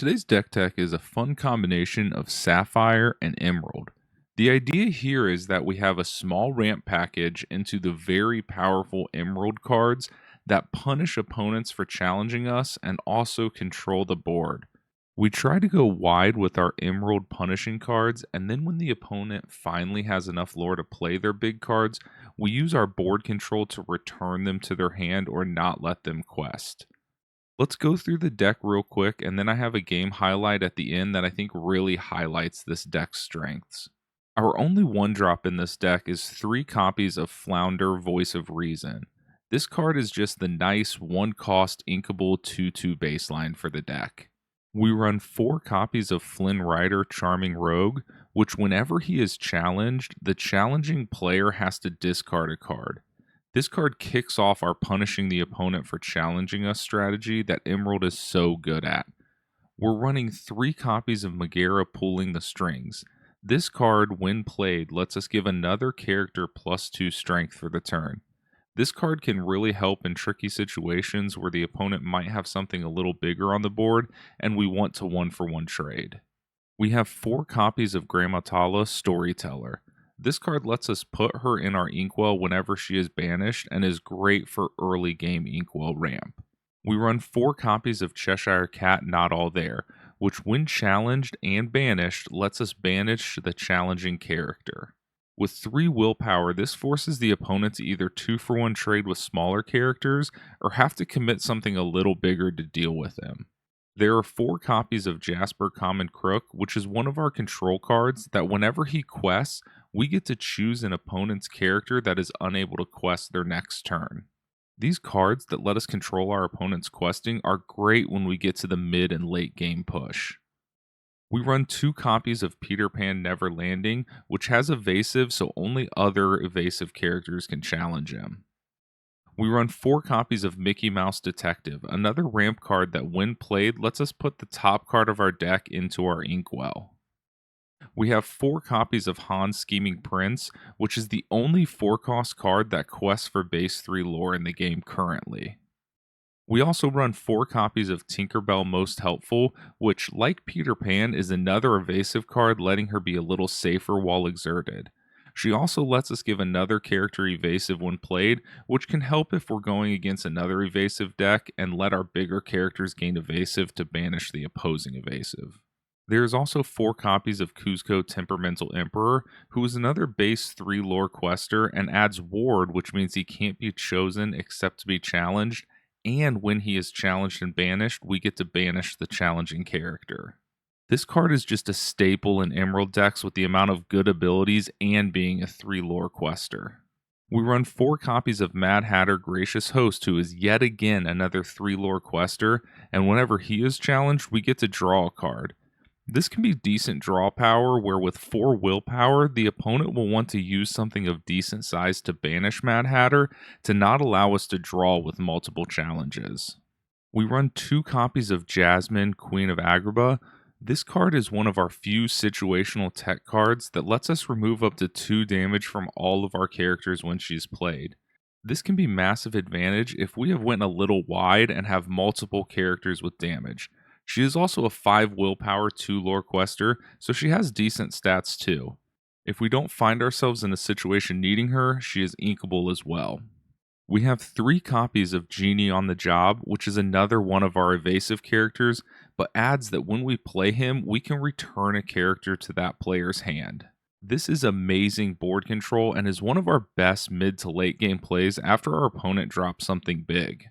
Today's deck tech is a fun combination of Sapphire and Emerald. The idea here is that we have a small ramp package into the very powerful Emerald cards that punish opponents for challenging us and also control the board. We try to go wide with our Emerald punishing cards, and then when the opponent finally has enough lore to play their big cards, we use our board control to return them to their hand or not let them quest. Let's go through the deck real quick, and then I have a game highlight at the end that I think really highlights this deck's strengths. Our only one drop in this deck is 3 copies of Flounder Voice of Reason. This card is just the nice 1-cost inkable 2/2 baseline for the deck. We run 4 copies of Flynn Rider Charming Rogue, which whenever he is challenged, the challenging player has to discard a card. This card kicks off our punishing the opponent for challenging us strategy that Emerald is so good at. We're running 3 copies of Megara Pulling the Strings. This card, when played, lets us give another character +2 strength for the turn. This card can really help in tricky situations where the opponent might have something a little bigger on the board and we want to 1-for-1 trade. We have 4 copies of Gramma Tala Storyteller. This card lets us put her in our Inkwell whenever she is banished and is great for early game Inkwell ramp. We run 4 copies of Cheshire Cat Not All There, which when challenged and banished lets us banish the challenging character. With 3 willpower, this forces the opponent to either 2-for-1 trade with smaller characters or have to commit something a little bigger to deal with them. There are 4 copies of Jasper Common Crook, which is one of our control cards that whenever he quests, we get to choose an opponent's character that is unable to quest their next turn. These cards that let us control our opponent's questing are great when we get to the mid and late game push. We run 2 copies of Peter Pan Never Landing, which has evasive, so only other evasive characters can challenge him. We run 4 copies of Mickey Mouse Detective, another ramp card that when played lets us put the top card of our deck into our Inkwell. We have 4 copies of Han's Scheming Prince, which is the only 4-cost card that quests for base 3 lore in the game currently. We also run 4 copies of Tinkerbell Most Helpful, which, like Peter Pan, is another evasive card letting her be a little safer while exerted. She also lets us give another character evasive when played, which can help if we're going against another evasive deck and let our bigger characters gain evasive to banish the opposing evasive. There is also 4 copies of Kuzco Temperamental Emperor, who is another base 3 lore quester and adds ward, which means he can't be chosen except to be challenged, and when he is challenged and banished, we get to banish the challenging character. This card is just a staple in Emerald decks with the amount of good abilities and being a 3 lore quester. We run 4 copies of Mad Hatter Gracious Host, who is yet again another 3 lore quester, and whenever he is challenged, we get to draw a card. This can be decent draw power, where with 4 willpower, the opponent will want to use something of decent size to banish Mad Hatter to not allow us to draw with multiple challenges. We run 2 copies of Jasmine, Queen of Agrabah. This card is one of our few situational tech cards that lets us remove up to 2 damage from all of our characters when she's played. This can be massive advantage if we have went a little wide and have multiple characters with damage. She is also a 5 willpower 2 lore quester, so she has decent stats too. If we don't find ourselves in a situation needing her, she is inkable as well. We have 3 copies of Genie on the Job, which is another one of our evasive characters, but adds that when we play him, we can return a character to that player's hand. This is amazing board control and is one of our best mid to late game plays after our opponent drops something big.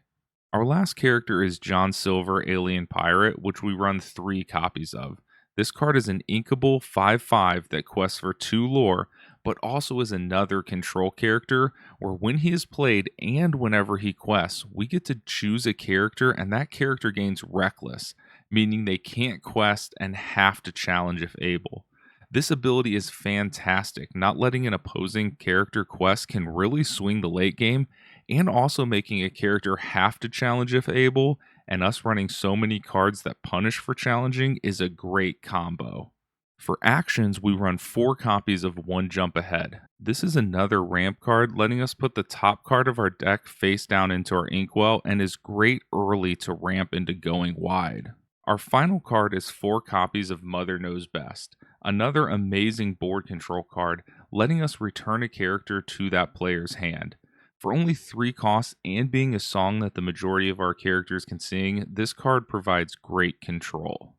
Our last character is John Silver Alien Pirate, which we run 3 copies of. This card is an inkable 5/5 that quests for 2 lore, but also is another control character where when he is played and whenever he quests, we get to choose a character and that character gains Reckless, meaning they can't quest and have to challenge if able. This ability is fantastic. Not letting an opposing character quest can really swing the late game, and also making a character have to challenge if able, and us running so many cards that punish for challenging is a great combo. For actions, we run 4 copies of One Jump Ahead. This is another ramp card, letting us put the top card of our deck face down into our Inkwell, and is great early to ramp into going wide. Our final card is 4 copies of Mother Knows Best, another amazing board control card, letting us return a character to that player's hand. For only 3 costs and being a song that the majority of our characters can sing, this card provides great control.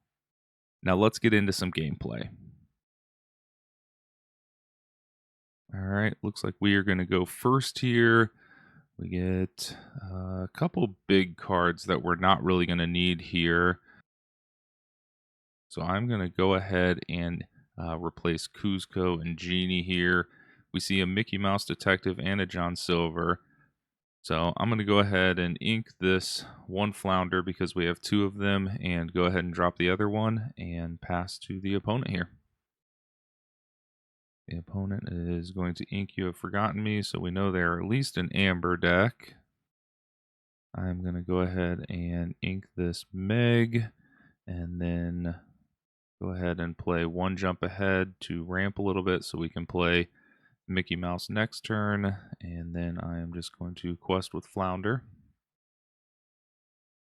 Now let's get into some gameplay. Alright, looks like we are going to go first here. We get a couple big cards that we're not really going to need here. So I'm going to go ahead and replace Kuzco and Genie here. We see a Mickey Mouse Detective and a John Silver. So I'm going to go ahead and ink this one Flounder because we have 2 of them, and go ahead and drop the other one and pass to the opponent here. The opponent is going to ink You Have Forgotten Me, so we know they're at least an amber deck. I'm going to go ahead and ink this Meg, and then go ahead and play 1 jump ahead to ramp a little bit so we can play Mickey Mouse next turn, and then I am just going to quest with Flounder.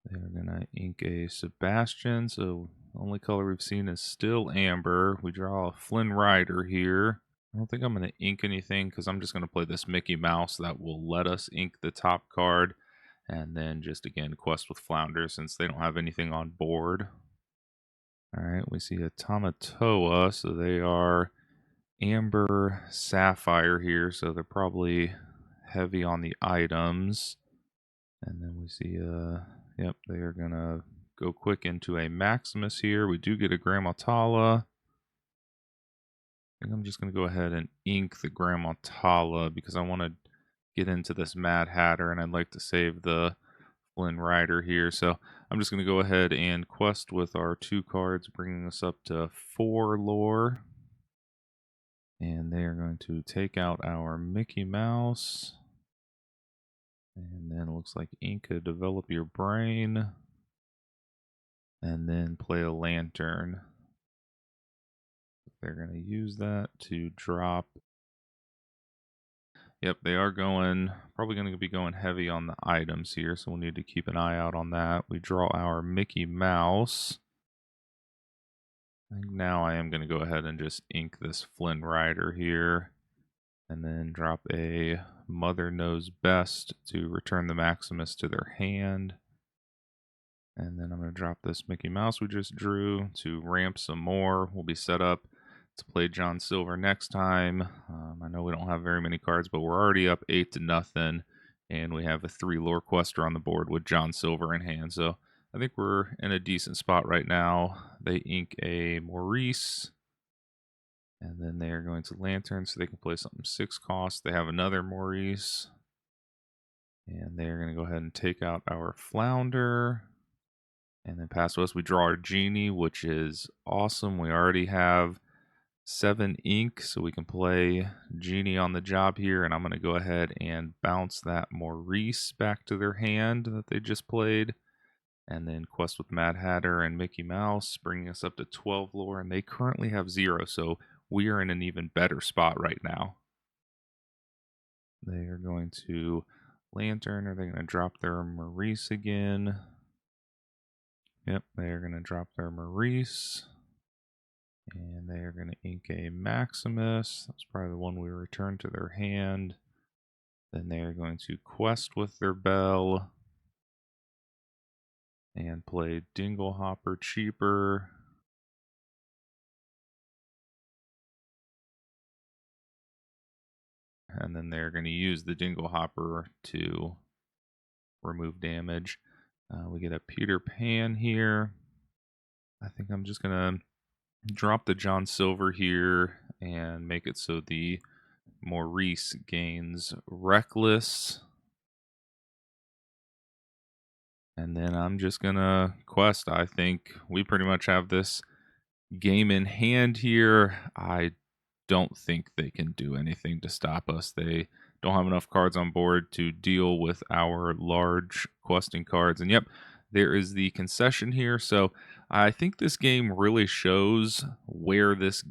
They're going to ink a Sebastian, so the only color we've seen is still amber. We draw a Flynn Rider here. I don't think I'm going to ink anything because I'm just going to play this Mickey Mouse that will let us ink the top card, and then just again quest with Flounder since they don't have anything on board. Alright, we see a Tamatoa, so they are Amber Sapphire here, so they're probably heavy on the items. And then we see, yep, they are going to go quick into a Maximus here. We do get a Gramma Tala. I think I'm just going to go ahead and ink the Gramma Tala because I want to get into this Mad Hatter, and I'd like to save the Flynn Rider here. So I'm just going to go ahead and quest with our 2 cards, bringing us up to 4 lore. And they are going to take out our Mickey Mouse. And then it looks like Inca Develop Your Brain. And then play a Lantern. They're going to use that to drop. Yep, they are probably going to be going heavy on the items here, so we'll need to keep an eye out on that. We draw our Mickey Mouse. I think now I am going to go ahead and just ink this Flynn Rider here, and then drop a Mother Knows Best to return the Maximus to their hand. And then I'm going to drop this Mickey Mouse we just drew to ramp some more. We'll be set up to play John Silver next time. I know we don't have very many cards, but we're already up 8-0, and we have a 3 lore quester on the board with John Silver in hand. So I think we're in a decent spot right now. They ink a Maurice, and then they are going to Lantern so they can play something 6 cost. They have another Maurice, and they're going to go ahead and take out our Flounder. And then pass to us. We draw our Genie, which is awesome. We already have 7 ink, so we can play Genie on the job here. And I'm going to go ahead and bounce that Maurice back to their hand that they just played. And then quest with Mad Hatter and Mickey Mouse, bringing us up to 12 lore. And they currently have 0, so we are in an even better spot right now. They are going to Lantern. Are they going to drop their Maurice again? Yep, they are going to drop their Maurice. And they are going to ink a Maximus. That's probably the one we return to their hand. Then they are going to quest with their Bell. And play Dinglehopper cheaper. And then they're going to use the Dinglehopper to remove damage. We get a Peter Pan here. I think I'm just going to drop the John Silver here and make it so the Maurice gains Reckless. And then I'm just going to quest. I think we pretty much have this game in hand here. I don't think they can do anything to stop us. They don't have enough cards on board to deal with our large questing cards. And yep, there is the concession here. So I think this game really shows where this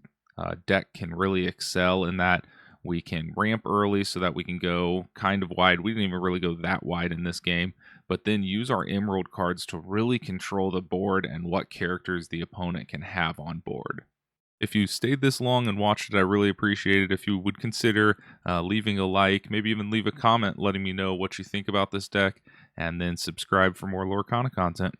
deck can really excel, in that we can ramp early so that we can go kind of wide. We didn't even really go that wide in this game, but then use our Emerald cards to really control the board and what characters the opponent can have on board. If you stayed this long and watched it, I really appreciate it. If you would consider leaving a like, maybe even leave a comment letting me know what you think about this deck, and then subscribe for more Lorcana content.